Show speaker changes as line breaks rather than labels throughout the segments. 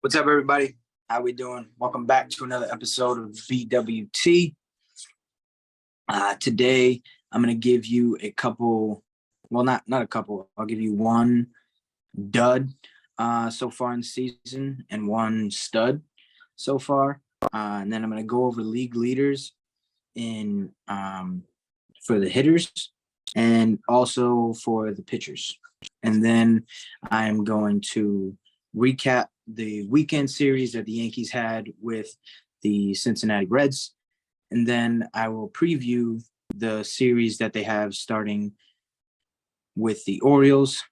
What's up, everybody? How we doing? Welcome back to another episode of BWT. Today, I'm going to give you a couple, well, not a couple. I'll give you one dud so far in the season and one stud so far. And then I'm going to go over league leaders in for the hitters and also for the pitchers. And then I'm going to recap the weekend series that the Yankees had with the Cincinnati Reds. And then I will preview the series that they have starting with the Orioles.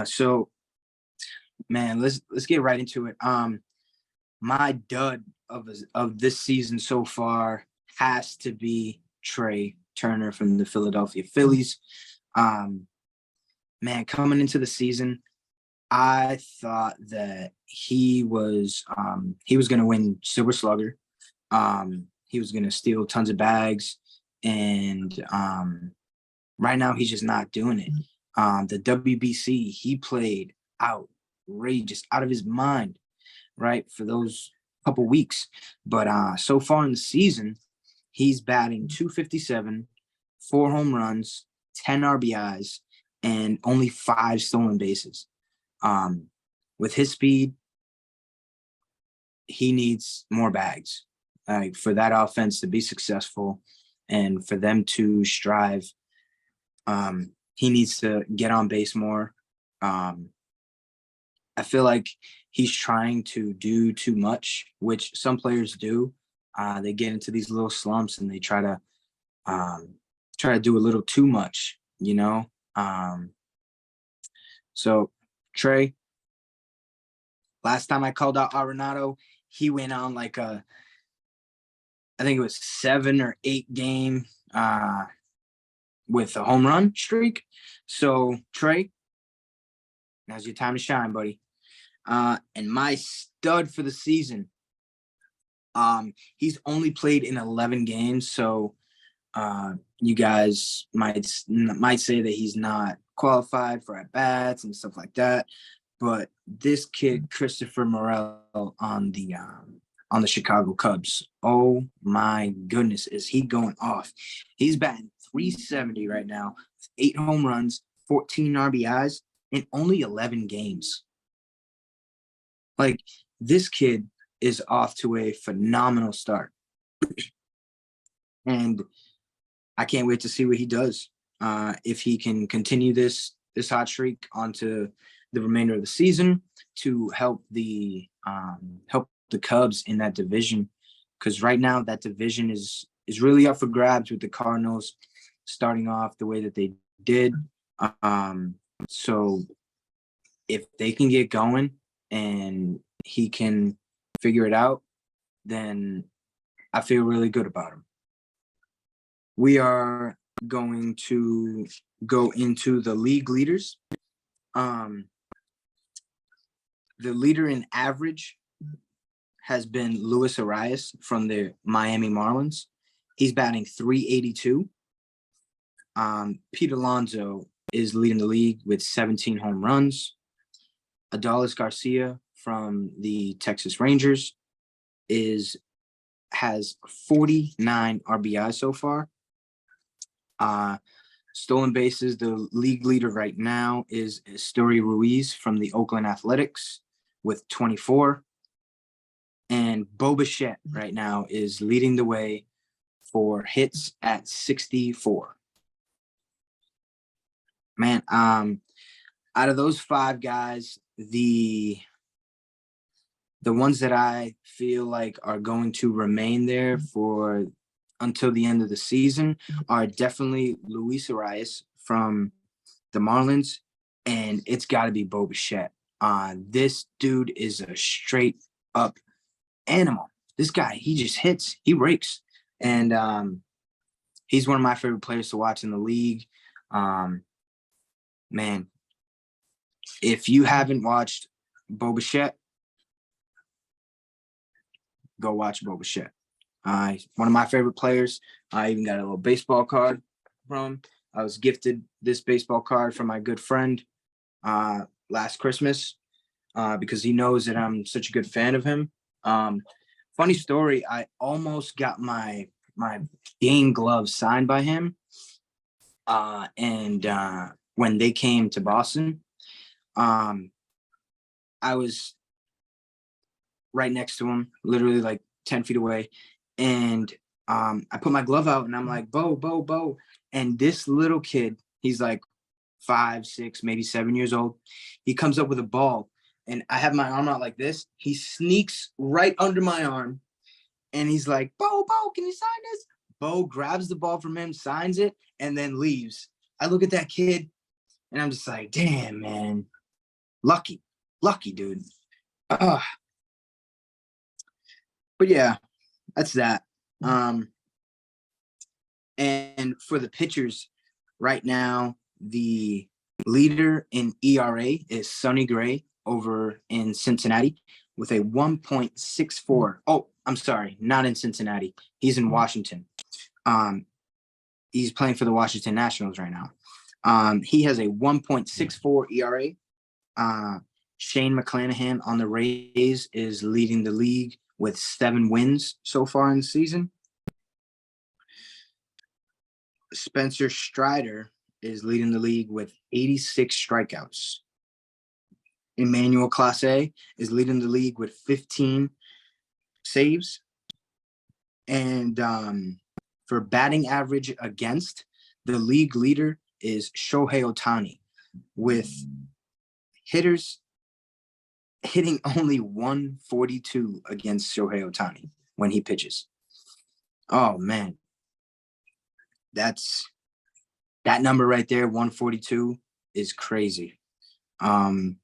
So, man, let's get right into it. My dud of this season so far has to be Trey Turner from the Philadelphia Phillies. Man, coming into the season, I thought that he was going to win Silver Slugger. He was going to steal tons of bags, and right now he's just not doing it. The WBC, he played outrageous, out of his mind, right, for those couple weeks. But so far in the season, he's batting .257, 4 home runs, 10 RBIs, and only 5 stolen bases. With his speed, he needs more bags, for that offense to be successful and for them to strive. He needs to get on base more. I feel like he's trying to do too much, which some players do. They get into these little slumps and they try to do a little too much, you know? So Trey, last time I called out Arenado, he went on like I think it was 7 or 8 game with a home run streak. So Trey, now's your time to shine, buddy. And my stud for the season, he's only played in 11 games, so you guys might say that he's not qualified for at-bats and stuff like that. But this kid, Christopher Morel, on the Chicago Cubs, oh my goodness, is he going off? He's batting .370 right now, 8 home runs, 14 RBIs, in only 11 games. Like, this kid is off to a phenomenal start. And I can't wait to see what he does. If he can continue this hot streak onto the remainder of the season to help the Cubs in that division, because right now that division is really up for grabs with the Cardinals starting off the way that they did. So if they can get going and he can figure it out, then I feel really good about him. We are going to go into the league leaders. The leader in average has been Luis Arias from the Miami Marlins. He's batting .382. Pete Alonso is leading the league with 17 home runs. Adolis Garcia from the Texas Rangers has 49 RBI so far. Stolen bases, the league leader right now is Esteury Ruiz from the Oakland Athletics with 24. And Bo Bichette right now is leading the way for hits at 64. Man, out of those 5 guys, the ones that I feel like are going to remain there for until the end of the season are definitely Luis Arias from the Marlins, and it's got to be Bo Bichette. This dude is a straight up animal. This guy, he just hits, he rakes, and he's one of my favorite players to watch in the league. Man, if you haven't watched Bo Bichette, go watch Bo Bichette. One of my favorite players. I even got a little baseball card from him. I was gifted this baseball card from my good friend last Christmas. because he knows that I'm such a good fan of him. Funny story, I almost got my game gloves signed by him. And when they came to Boston, I was right next to him, literally like 10 feet away. And I put my glove out and I'm like, Bo, Bo, Bo. And this little kid, he's like 5, 6, maybe 7 years old. He comes up with a ball and I have my arm out like this. He sneaks right under my arm and he's like, Bo, Bo, can you sign this? Bo grabs the ball from him, signs it, and then leaves. I look at that kid and I'm just like, damn, man. Lucky, dude. But yeah, that's that. And for the pitchers right now, the leader in ERA is Sonny Gray over in Cincinnati with a 1.64. Oh, I'm sorry, not in Cincinnati. He's in Washington. He's playing for the Washington Nationals right now. He has a 1.64 ERA. Shane McClanahan on the Rays is leading the league with 7 wins so far in the season. Spencer Strider is leading the league with 86 strikeouts. Emmanuel Clase is leading the league with 15 saves. And for batting average against, the league leader is Shohei Ohtani with hitters hitting only 142 against Shohei Ohtani when he pitches. Oh, man. That number right there, 142, is crazy. I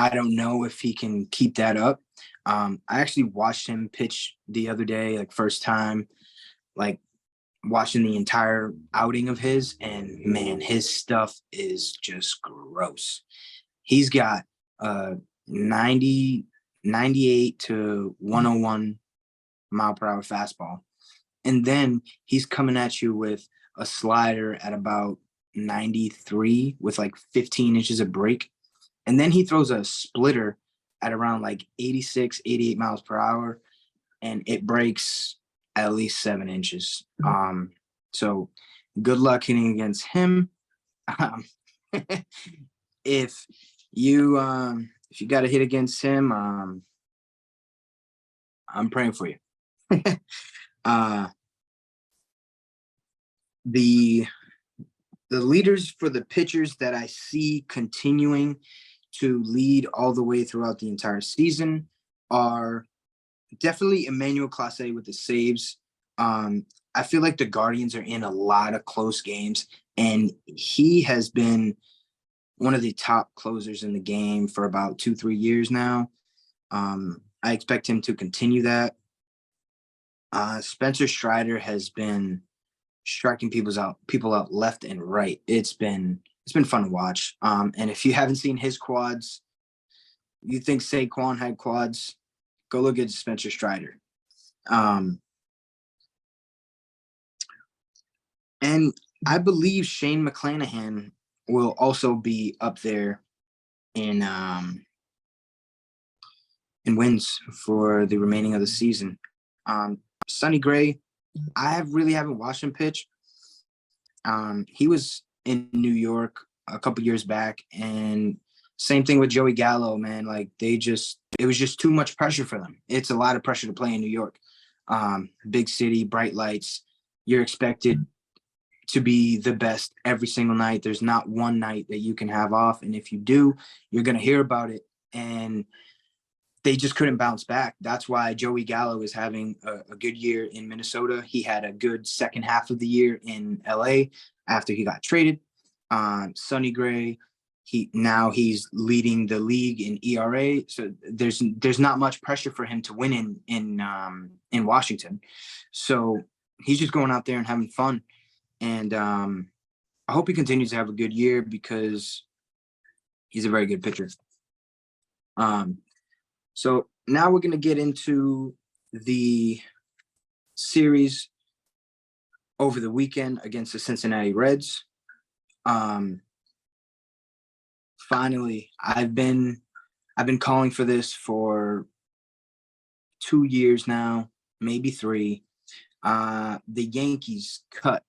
don't know if he can keep that up. I actually watched him pitch the other day, like first time, like watching the entire outing of his, and man, his stuff is just gross. He's got 98 to 101 mile per hour fastball. And then he's coming at you with a slider at about 93 with like 15 inches of break. And then he throws a splitter at around like 86, 88 miles per hour, and it breaks at least 7 inches. So good luck hitting against him. If you got to hit against him, I'm praying for you. The leaders for the pitchers that I see continuing to lead all the way throughout the entire season are definitely Emmanuel Clase with the saves. I feel like the Guardians are in a lot of close games, and he has been one of the top closers in the game for about 2-3 years now. I expect him to continue that. Spencer Strider has been striking people out left and right. It's been fun to watch. And if you haven't seen his quads, you think Saquon had quads, go look at Spencer Strider. And I believe Shane McClanahan will also be up there in wins for the remaining of the season. Sonny Gray, I really haven't watched him pitch. He was in New York a couple years back, and same thing with Joey Gallo, man. Like it was just too much pressure for them. It's a lot of pressure to play in New York. Big city, bright lights. You're expected to be the best every single night. There's not one night that you can have off. And if you do, you're going to hear about it. And they just couldn't bounce back. That's why Joey Gallo is having a good year in Minnesota. He had a good second half of the year in LA after he got traded. Sonny Gray, he's leading the league in ERA. So there's not much pressure for him to win in Washington. So he's just going out there and having fun. And I hope he continues to have a good year because he's a very good pitcher. So now we're going to get into the series over the weekend against the Cincinnati Reds. finally, I've been calling for this for 2 years now, maybe 3. The Yankees cut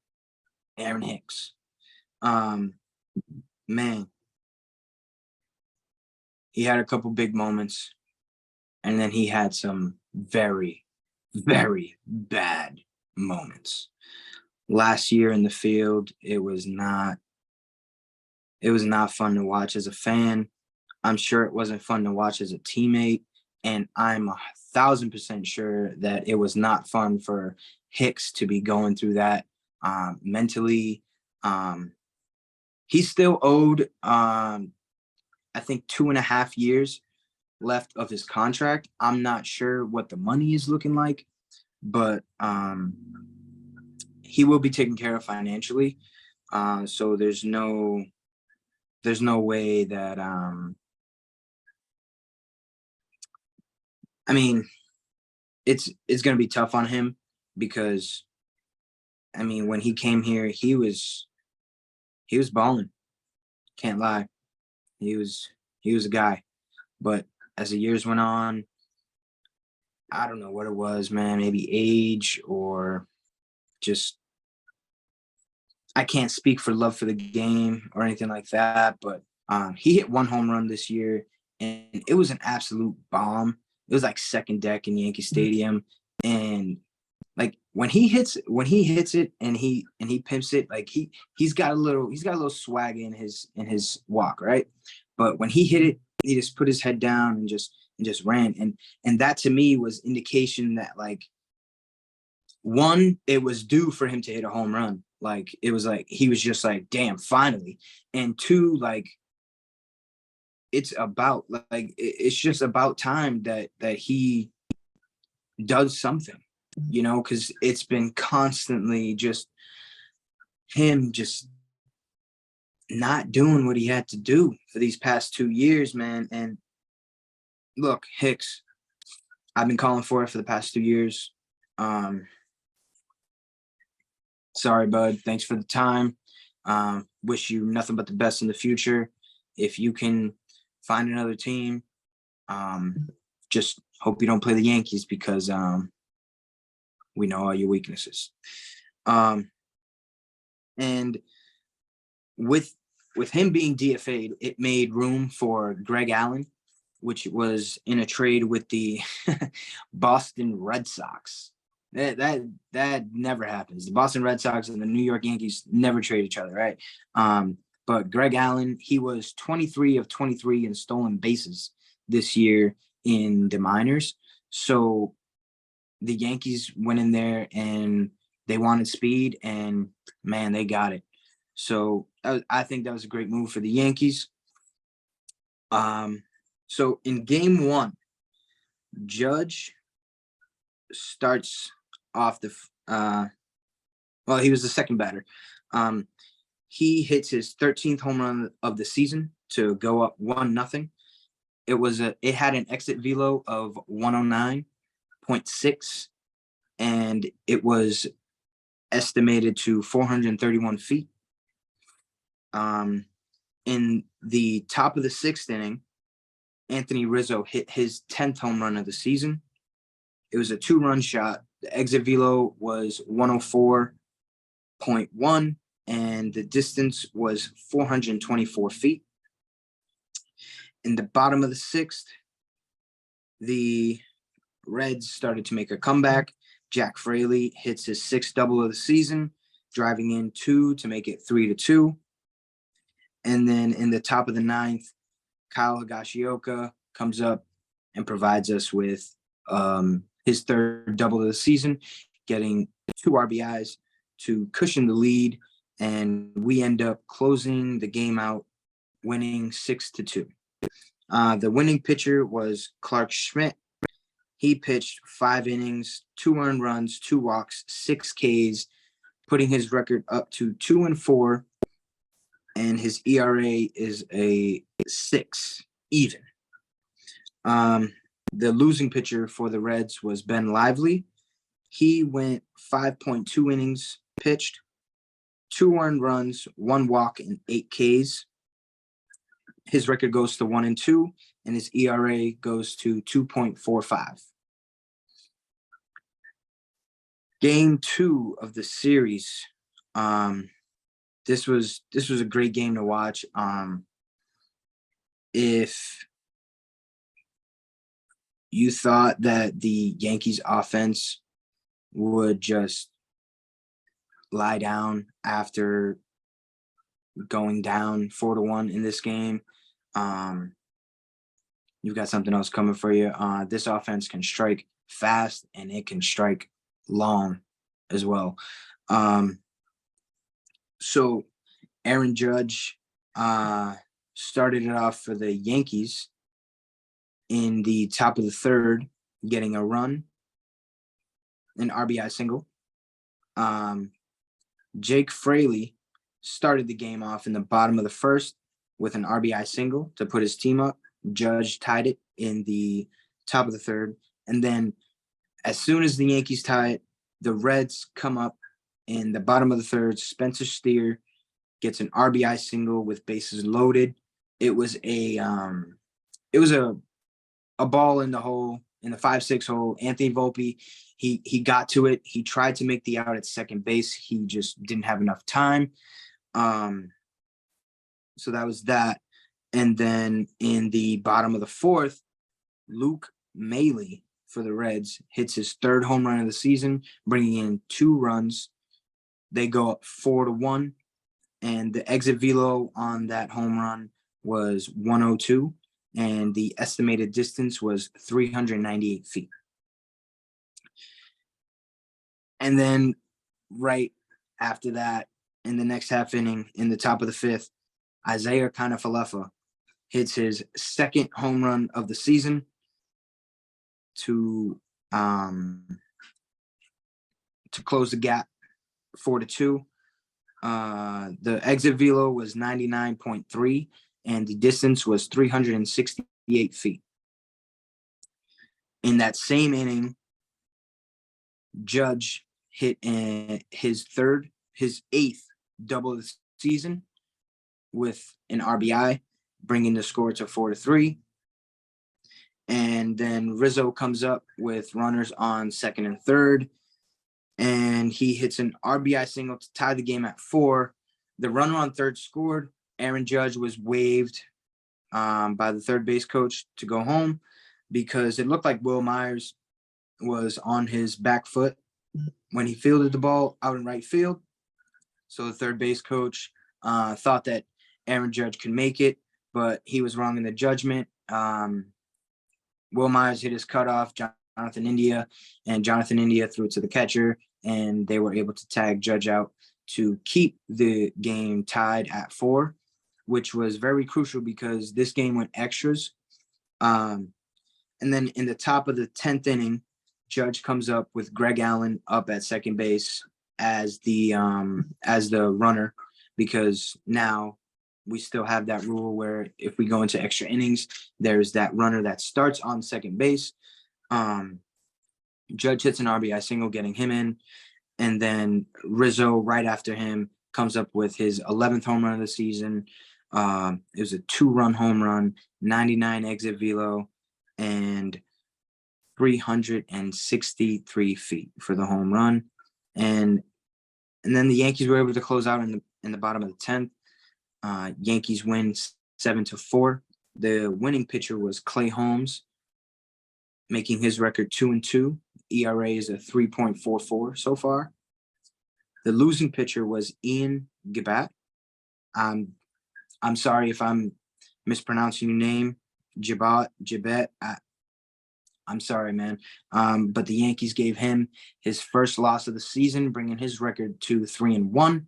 Aaron Hicks. Man, he had a couple big moments, and then he had some very, very bad moments. Last year in the field, it was not fun to watch as a fan. I'm sure it wasn't fun to watch as a teammate, and I'm 1,000% sure that it was not fun for Hicks to be going through that mentally. He's still owed, I think, 2.5 years left of his contract. I'm not sure what the money is looking like, but he will be taken care of financially. So there's no way that I mean, it's going to be tough on him because, I mean, when he came here, he was balling. Can't lie. He was a guy. But as the years went on, I don't know what it was, man. Maybe age or just, I can't speak for love for the game or anything like that. But he hit 1 home run this year, and it was an absolute bomb. It was like second deck in Yankee Stadium, and like when he hits it and he pimps it, like he's got a little swag in his walk, right? But when he hit it, he just put his head down and just ran, and that to me was indication that, like, one, it was due for him to hit a home run. Like, it was like he was just like, damn, finally. And 2, like, it's just about time that he does something, because it's been constantly just him just not doing what he had to do for these past 2 years, man. And look, Hicks, I've been calling for it for the past 2 years. Sorry, bud. Thanks for the time. Wish you nothing but the best in the future. If you can find another team, just hope you don't play the Yankees because we know all your weaknesses. And with him being DFA'd, it made room for Greg Allen, which was in a trade with the Boston Red Sox. That never happens. The Boston Red Sox and the New York Yankees never trade each other, right? But Greg Allen, he was 23 of 23 in stolen bases this year in the minors. So the Yankees went in there and they wanted speed, and man, they got it. So I think that was a great move for the Yankees. So in game 1, Judge starts off he was the second batter. He hits his 13th home run of the season to go up 1-0. It had an exit velo of 109.6, and it was estimated to 431 feet. In the top of the 6th inning, Anthony Rizzo hit his 10th home run of the season. It was a 2-run shot. The exit velo was 104.1, and the distance was 424 feet. In the bottom of the 6th, the Reds started to make a comeback. Jack Fraley hits his 6th double of the season, driving in 2 to make it 3-2. And then in the top of the 9th, Kyle Higashioka comes up and provides us with his 3rd double of the season, getting 2 RBIs to cushion the lead, and we end up closing the game out, winning 6-2. The winning pitcher was Clark Schmidt. He pitched 5 innings, 2 earned runs, 2 walks, 6 Ks, putting his record up to 2-4, and his ERA is a 6 even. The losing pitcher for the Reds was Ben Lively. He went 5.2 innings pitched, 2 earned runs, 1 walk, and 8 Ks. His record goes to 1-2, and his ERA goes to 2.45. Game 2 of the series. This was a great game to watch. If you thought that the Yankees offense would just lie down after going down 4-1 in this game, you've got something else coming for you. This offense can strike fast and it can strike long as well. So Aaron Judge started it off for the Yankees in the top of the third, getting a run, an RBI single. Jake Fraley started the game off in the bottom of the first with an RBI single to put his team up. Judge tied it in the top of the third. And then as soon as the Yankees tie it, the Reds come up in the bottom of the third. Spencer Steer gets an RBI single with bases loaded. It was a ball in the hole, in the 5-6 hole. Anthony Volpe, he got to it. He tried to make the out at second base. He just didn't have enough time. So that was that. And then in the bottom of the fourth, Luke Maile for the Reds hits his third home run of the season, bringing in 2 runs. They go up 4-1, and the exit velo on that home run was 102, and the estimated distance was 398 feet. And then right after that, in the next half inning, in the top of the fifth, Isaiah Kiner-Falefa hits his second home run of the season to close the gap 4-2. The exit velo was 99.3, and the distance was 368 feet. In that same inning, Judge hit his 8th double of the season with an RBI, bringing the score to 4-3. And then Rizzo comes up with runners on second and third, and he hits an RBI single to tie the game at 4. The runner on third scored. Aaron Judge was waived by the third base coach to go home because it looked like Will Myers was on his back foot when he fielded the ball out in right field. So the third base coach thought that Aaron Judge could make it, but he was wrong in the judgment. Will Myers hit his cutoff, Jonathan India, and Jonathan India threw it to the catcher, and they were able to tag Judge out to keep the game tied at 4, which was very crucial because this game went extras. And then in the top of the 10th inning, Judge comes up with Greg Allen up at second base as the runner, because now we still have that rule where if we go into extra innings, there's that runner that starts on second base. Judge hits an RBI single, getting him in. And then Rizzo, right after him, comes up with his 11th home run of the season. It was a 2-run home run, 99 exit velo, and 363 feet for the home run. And then the Yankees were able to close out in the bottom of the 10th. Yankees win 7-4. The winning pitcher was Clay Holmes, making his record 2-2. ERA is a 3.44 so far. The losing pitcher was Ian Gibat. I'm sorry if I'm mispronouncing your name, Gibet. I'm sorry, man. But the Yankees gave him his first loss of the season, bringing his record to 3-1.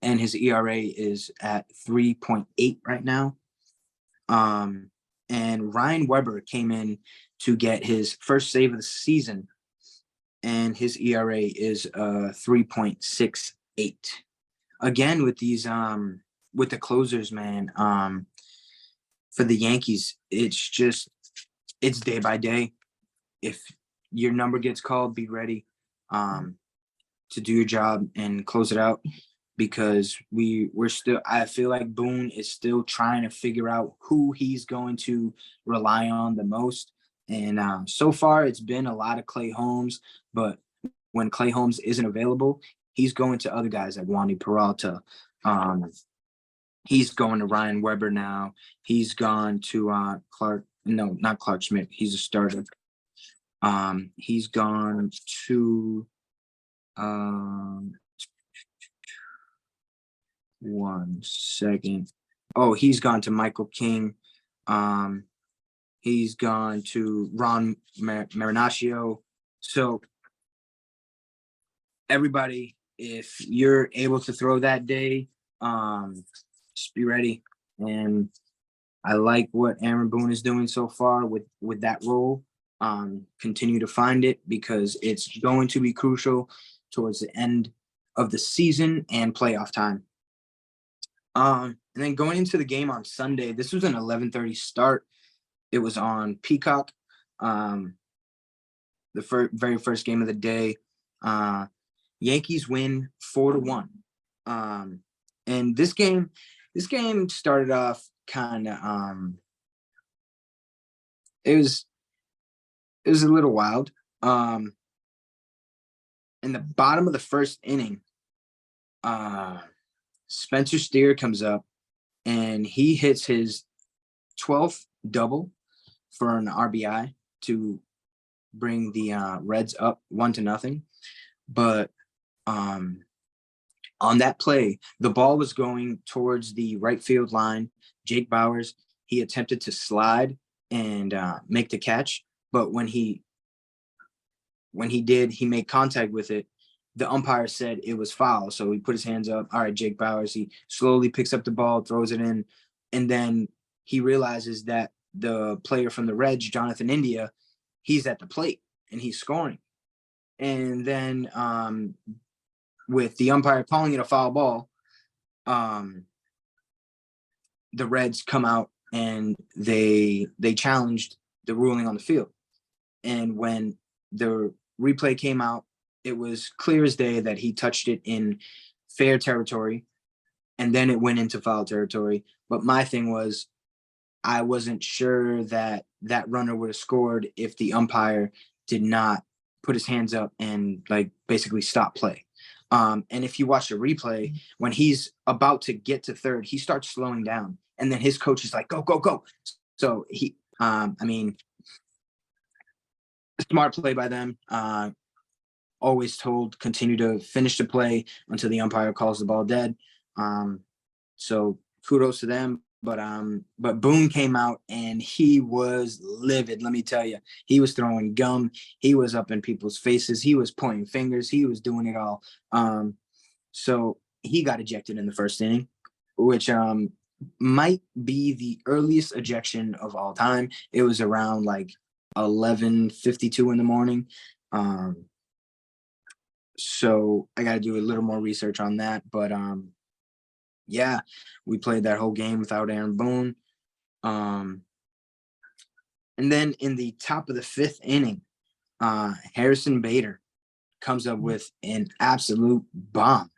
And his ERA is at 3.8 right now. And Ryan Weber came in to get his first save of the season, and his ERA is 3.68. Again, with these with the closers, man, for the Yankees, it's day by day. If your number gets called, be ready to do your job and close it out, because we're still, I feel like Boone is still trying to figure out who he's going to rely on the most. And so far, it's been a lot of Clay Holmes, but when Clay Holmes isn't available, he's going to other guys like Wandy Peralta. He's going to Ryan Weber now. He's gone to Clark. No, not Clark Schmidt. He's a starter. He's gone to one second. Oh, he's gone to Michael King. He's gone to Ron Marinaccio. So everybody, if you're able to throw that day, just be ready. And I like what Aaron Boone is doing so far with that role. Continue to find it because it's going to be crucial towards the end of the season and playoff time. And then going into the game on Sunday, this was an 11:30 start. It was on Peacock. The very first game of the day. Yankees win 4-1. And this game started off kind of it was a little wild. In the bottom of the first inning, Spencer Steer comes up and he hits his 12th double for an RBI to bring the Reds up 1-0. But on that play, the ball was going towards the right field line. Jake Bauers, he attempted to slide and make the catch, but when he did, he made contact with it. The umpire said it was foul, so he put his hands up. All right, Jake Bauers, he slowly picks up the ball, throws it in, and then he realizes that the player from the Reds, Jonathan India, he's at the plate and he's scoring. And then with the umpire calling it a foul ball, the Reds come out and they challenged the ruling on the field. And when the replay came out, it was clear as day that he touched it in fair territory, and then it went into foul territory. But my thing was, I wasn't sure that runner would have scored if the umpire did not put his hands up and like basically stop play. And if you watch the replay, when he's about to get to third, he starts slowing down, and then his coach is like, "Go, go, go!" So he, smart play by them. Always told continue to finish the play until the umpire calls the ball dead. So kudos to them. But Boone came out and he was livid. Let me tell you, he was throwing gum. He was up in people's faces. He was pointing fingers. He was doing it all. So he got ejected in the first inning, which might be the earliest ejection of all time. It was around like 11:52 in the morning. So I got to do a little more research on that. But yeah, we played that whole game without Aaron Boone. And then in the top of the fifth inning, Harrison Bader comes up with an absolute bomb.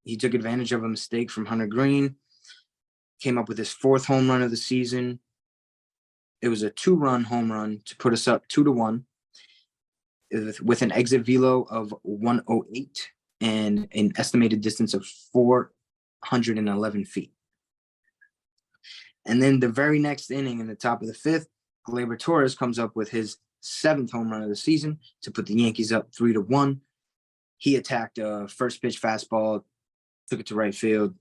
He took advantage of a mistake from Hunter Green, came up with his fourth home run of the season. It was a 2-run home run to put us up 2-1 with an exit velo of 108 and an estimated distance of 411 feet. And then the very next inning in the top of the fifth, Gleyber Torres comes up with his 7th home run of the season to put the Yankees up 3-1. He attacked a first pitch fastball, took it to right field.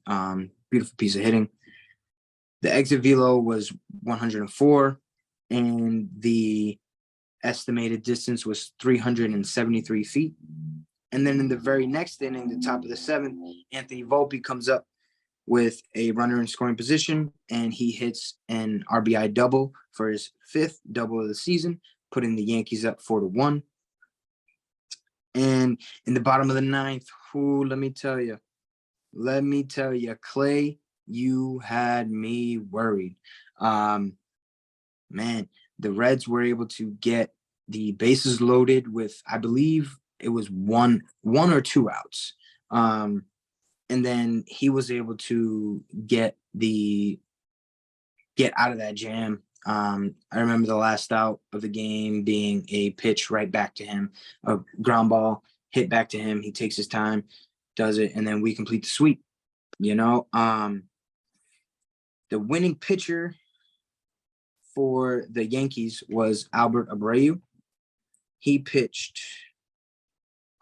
Beautiful piece of hitting. The exit velo was 104, and the estimated distance was 373 feet. And then in the very next inning, the top of the 7th, Anthony Volpe comes up with a runner in scoring position, and he hits an RBI double for his 5th double of the season, putting the Yankees up 4-1. And in the bottom of the 9th, let me tell you, Clay, you had me worried. Man, the Reds were able to get the bases loaded with, I believe it was one or two outs. and then he was able to get out of that jam. I remember the last out of the game being a pitch right back to him, a ground ball hit back to him. He takes his time, does it, and then we complete the sweep. The winning pitcher for the Yankees was Albert Abreu. He pitched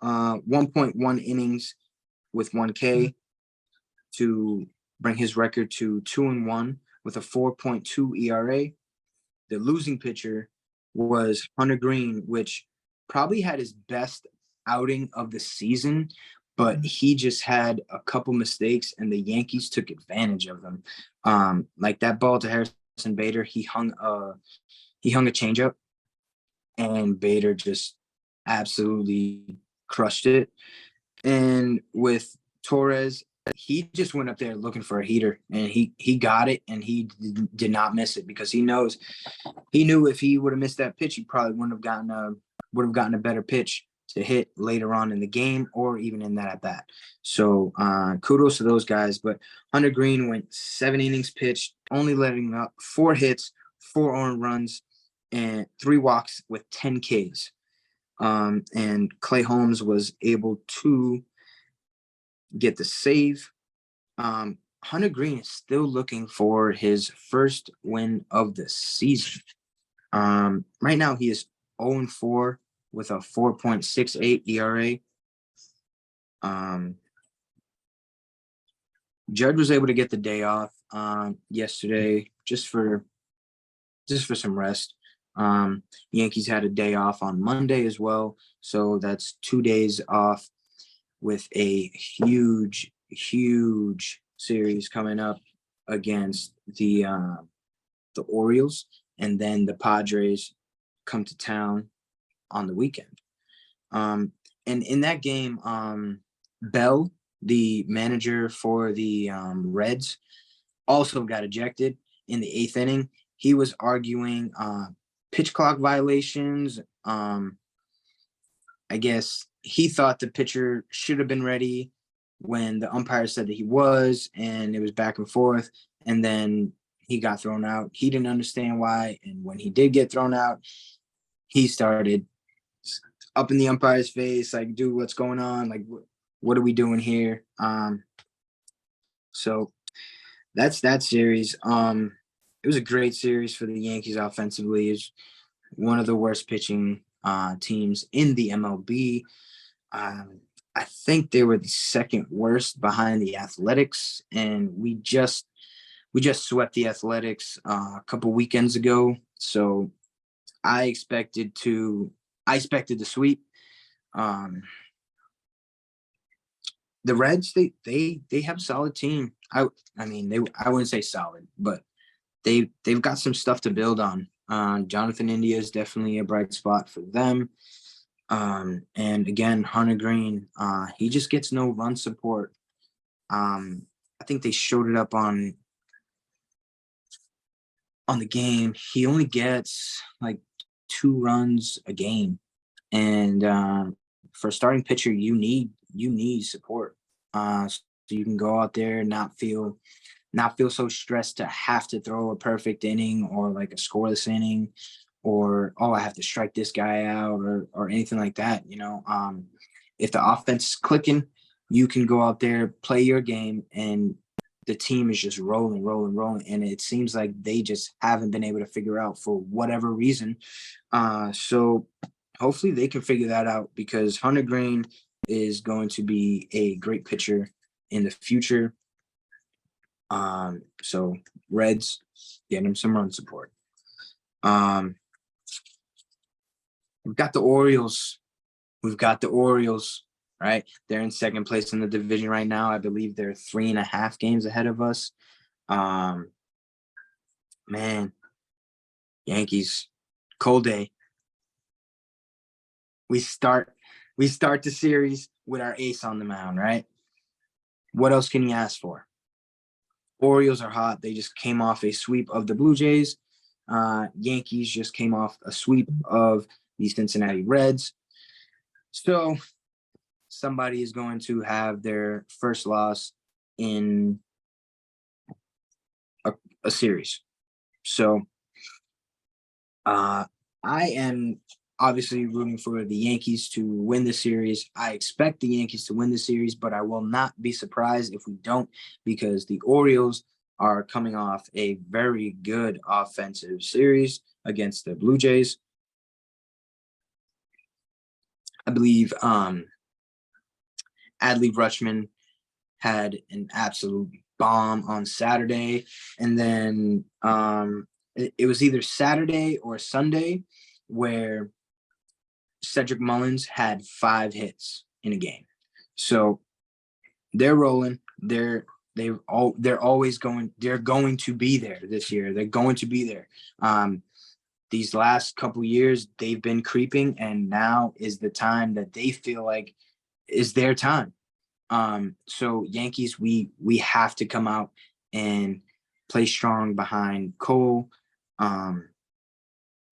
1.1 innings with 1K to bring his record to 2-1 with a 4.2 ERA. The losing pitcher was Hunter Green, which probably had his best outing of the season, but he just had a couple mistakes and the Yankees took advantage of them. Like that ball to Harrison Bader, he hung a changeup and Bader just absolutely crushed it. And with Torres, he just went up there looking for a heater, and he got it, and he did not miss it because he knew if he would have missed that pitch, he probably would have gotten a better pitch to hit later on in the game or even in that at bat. So kudos to those guys. But Hunter Green went 7 innings pitched, only letting up 4 hits, 4 earned runs, and 3 walks with 10 Ks. And Clay Holmes was able to get the save. Hunter Green is still looking for his first win of the season. Right now he is 0-4 with a 4.68 ERA. Judge was able to get the day off yesterday just for some rest. Yankees had a day off on Monday as well, so that's 2 days off with a huge series coming up against the Orioles, and then the Padres come to town on the weekend. And in that game, Bell, the manager for the Reds, also got ejected in the 8th inning. He was arguing pitch clock violations. I guess he thought the pitcher should have been ready when the umpire said that he was, and it was back and forth. And then he got thrown out. He didn't understand why. And when he did get thrown out, he started up in the umpire's face, like, dude, what's going on? Like, what are we doing here? So that's that series. It was a great series for the Yankees offensively. It's one of the worst pitching teams in the MLB. I think they were the second worst behind the Athletics, and we just swept the Athletics a couple weekends ago. So I expected to sweep. The Reds, they have a solid team. I wouldn't say solid, but they've got some stuff to build on. Jonathan India is definitely a bright spot for them. And again, Hunter Green, he just gets no run support. I think they showed it up on the game. He only gets like 2 runs a game, and for a starting pitcher, you need support. So you can go out there and not feel so stressed to have to throw a perfect inning or like a scoreless inning, or I have to strike this guy out or anything like that. If the offense is clicking, you can go out there, play your game, and the team is just rolling. And it seems like they just haven't been able to figure out for whatever reason. So hopefully they can figure that out, because Hunter Green is going to be a great pitcher in the future. So Reds, get him some run support. We've got the Orioles, right? They're in second place in the division right now. I believe they're 3.5 games ahead of us. Man, Yankees, cold day. We start the series with our ace on the mound, right? What else can you ask for? Orioles are hot. They just came off a sweep of the Blue Jays. Yankees just came off a sweep of the Cincinnati Reds. So somebody is going to have their first loss in a series. So I am obviously rooting for the Yankees to win the series. I expect the Yankees to win the series, but I will not be surprised if we don't, because the Orioles are coming off a very good offensive series against the Blue Jays. I believe Adley Rutschman had an absolute bomb on Saturday, and then it was either Saturday or Sunday where Cedric Mullins had 5 hits in a game. So they're rolling. They're always going. They're going to be there this year. They're going to be there. These last couple years, they've been creeping, and now is the time that they feel like is their time. So Yankees, we have to come out and play strong behind Cole.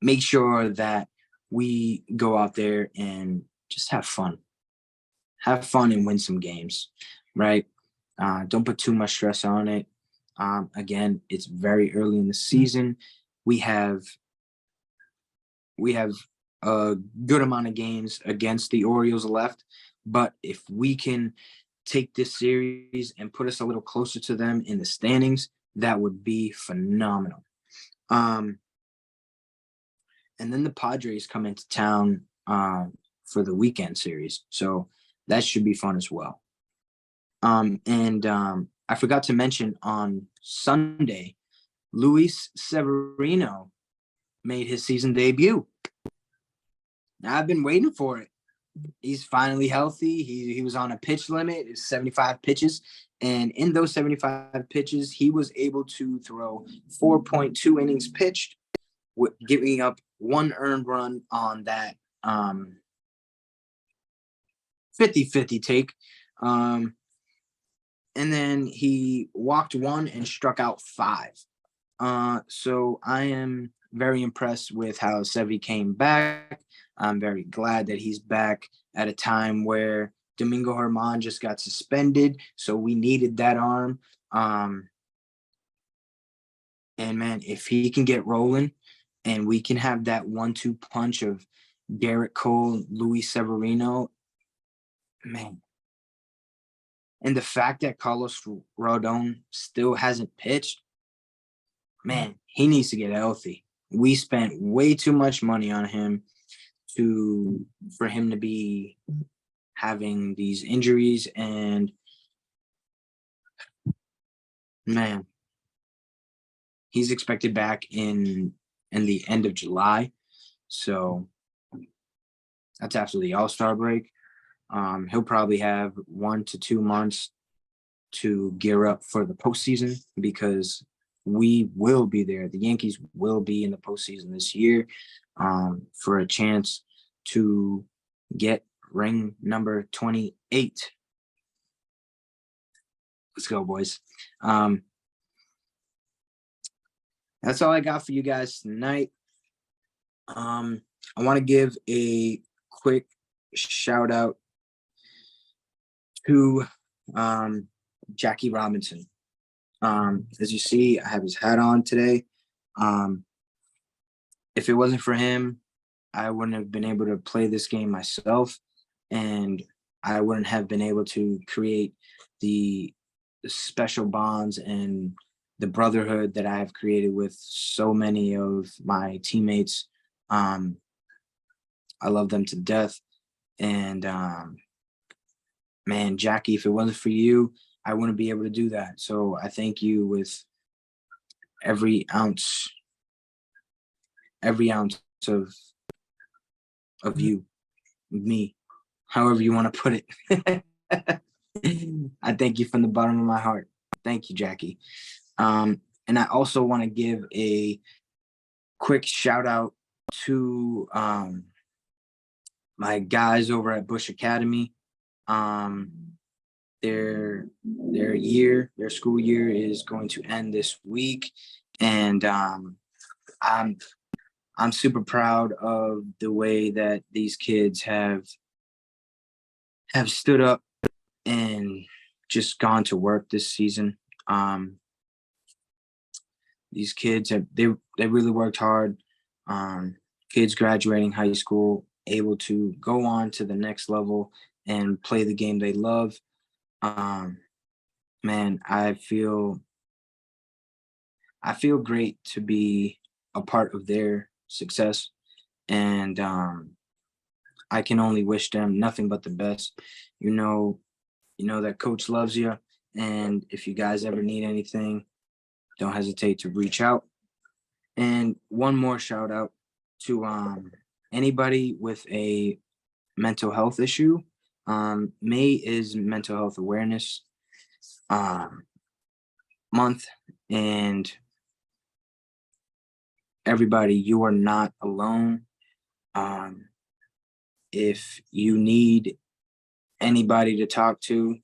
Make sure that we go out there and just have fun and win some games, right? Don't put too much stress on it. Again, it's very early in the season. We have a good amount of games against the Orioles left, but if we can take this series and put us a little closer to them in the standings, that would be phenomenal. And then the Padres come into town for the weekend series, so that should be fun as well. I forgot to mention on Sunday, Luis Severino made his season debut. Now, I've been waiting for it. He's finally healthy. He was on a pitch limit, 75 pitches. And in those 75 pitches, he was able to throw 4.2 innings pitched, giving up 1 earned run on that 50-50 take. And then he walked 1 and struck out 5. So I am very impressed with how Sevy came back. I'm very glad that he's back at a time where Domingo Germán just got suspended, so we needed that arm. And man, if he can get rolling and we can have that 1-2 punch of Garrett Cole, Luis Severino, man. And the fact that Carlos Rodon still hasn't pitched, man, he needs to get healthy. We spent way too much money on him for him to be having these injuries, and man, he's expected back in the end of July. So that's after the All-Star break. He'll probably have 1 to 2 months to gear up for the postseason, because we will be there. The Yankees will be in the postseason this year for a chance to get ring number 28. Let's go, boys. That's all I got for you guys tonight. I want to give a quick shout out to Jackie Robinson. As you see, I have his hat on today. If it wasn't for him, I wouldn't have been able to play this game myself, and I wouldn't have been able to create the special bonds and the brotherhood that I have created with so many of my teammates. I love them to death. And man, Jackie, if it wasn't for you, I wouldn't be able to do that. So I thank you with every ounce of you, me, however you want to put it. I thank you from the bottom of my heart. Thank you, Jackie. And I also want to give a quick shout out to my guys over at Bush Academy. Their school year is going to end this week, and I'm super proud of the way that these kids have stood up and just gone to work this season. These kids they really worked hard. Kids graduating high school, able to go on to the next level and play the game they love. Man, I feel great to be a part of their success, and I can only wish them nothing but the best. You know that coach loves you, and if you guys ever need anything, don't hesitate to reach out. And one more shout out to anybody with a mental health issue. May is Mental Health Awareness month, and everybody, you are not alone. If you need anybody to talk to,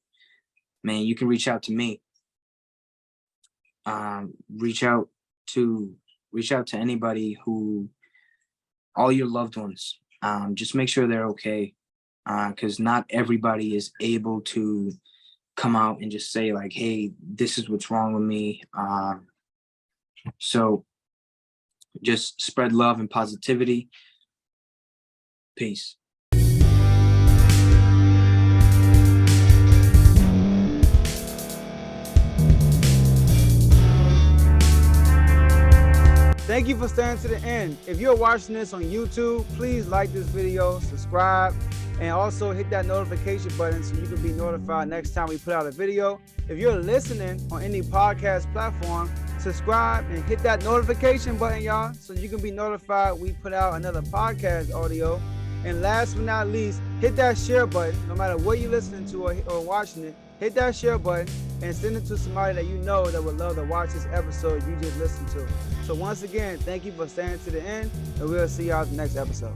man, you can reach out to me. Reach out to anybody all your loved ones. Just make sure they're okay, because not everybody is able to come out and just say like, hey, this is what's wrong with me. So just spread love and positivity. Peace.
Thank you for staying to the end. If you're watching this on YouTube, please like this video, subscribe, and also hit that notification button so you can be notified next time we put out a video. If you're listening on any podcast platform, subscribe and hit that notification button, y'all, so you can be notified we put out another podcast audio. And last but not least, hit that share button. No matter what you're listening to or watching it, hit that share button and send it to somebody that you know that would love to watch this episode you just listened to. So once again, thank you for staying to the end, and we'll see y'all at the next episode.